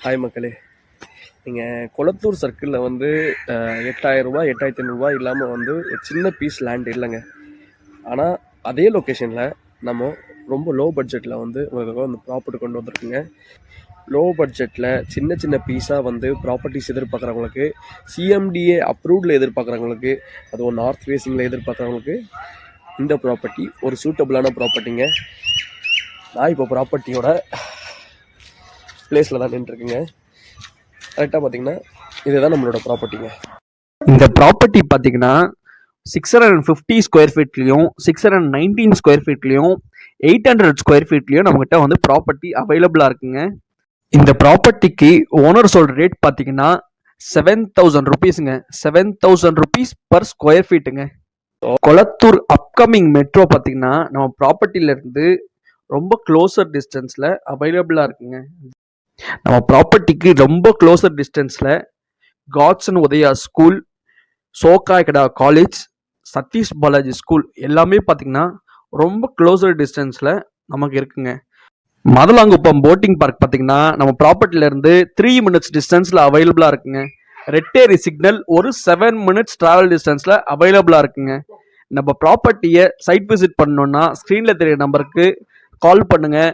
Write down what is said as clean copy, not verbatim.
Hi மக்களே. நீங்கள் கொளத்தூர் சர்க்கிளில் வந்து 8,000 ரூபா 8,500 இல்லாமல் வந்து ஒரு சின்ன பீஸ் லேண்ட் இல்லைங்க. ஆனால் அதே லொக்கேஷனில் நம்ம ரொம்ப லோ பட்ஜெட்டில் வந்து உங்களுக்கு வந்து ப்ராப்பர்ட்டி கொண்டு வந்திருக்குங்க. லோ பட்ஜெட்டில் சின்ன சின்ன பீஸாக வந்து ப்ராப்பர்ட்டிஸ் எதிர்பார்க்குறவங்களுக்கு, சிஎம்டிஏ அப்ரூவ்டில் எதிர்பார்க்குறவங்களுக்கு, அதுவும் நார்த் ஃபேஸிங்கில் எதிர்பார்க்குறவங்களுக்கு இந்த ப்ராப்பர்ட்டி ஒரு சூட்டபுளான ப்ராப்பர்ட்டிங்க. நான் இப்போ ப்ராப்பர்ட்டியோட பிளேஸில் தான் நின்றுருக்குங்க. கரெக்டாக பார்த்தீங்கன்னா இதுதான் நம்மளோட ப்ராப்பர்ட்டிங்க. இந்த ப்ராப்பர்ட்டி பார்த்தீங்கன்னா 650 ஸ்கொயர் ஃபீட்லையும் 619 ஸ்கொயர் ஃபீட்லையும் 800 ஸ்கொயர் ஃபீட்லையும் நம்மகிட்ட வந்து ப்ராப்பர்ட்டி அவைலபிளாக இருக்குங்க. இந்த ப்ராப்பர்ட்டிக்கு ஓனர் சொல்கிற ரேட் பார்த்தீங்கன்னா 7,000 ருபீஸுங்க. 7,000 ருபீஸ் பர் ஸ்கொயர் ஃபீட்டுங்க. கொளத்தூர் அப்கமிங் மெட்ரோ பார்த்தீங்கன்னா நம்ம ப்ராப்பர்ட்டியிலேருந்து ரொம்ப க்ளோசர் டிஸ்டன்ஸில் அவைலபிளாக இருக்குங்க. நம்ம ப்ராப்பர்ட்டிக்கு ரொம்ப க்ளோசர் டிஸ்டன்ஸில் காட்சன் உதயா ஸ்கூல், சோகாய்கடா காலேஜ், சதீஷ் பாலாஜி ஸ்கூல் எல்லாமே பார்த்தீங்கன்னா ரொம்ப க்ளோசர் டிஸ்டன்ஸில் நமக்கு இருக்குங்க. மதலாங்குப்பம் போட்டிங் பார்க் பார்த்தீங்கன்னா நம்ம ப்ராப்பர்ட்டிலேருந்து 3 மினிட்ஸ் டிஸ்டன்ஸில் அவைலபிளாக இருக்குங்க. ரெட்டேரி சிக்னல் ஒரு 7 மினிட்ஸ் ட்ராவல் டிஸ்டன்ஸில் அவைலபிளாக இருக்குங்க. நம்ம ப்ராப்பர்ட்டியை சைட் விசிட் பண்ணணுன்னா ஸ்க்ரீனில் தெரிய நம்பருக்கு கால் பண்ணுங்கள்.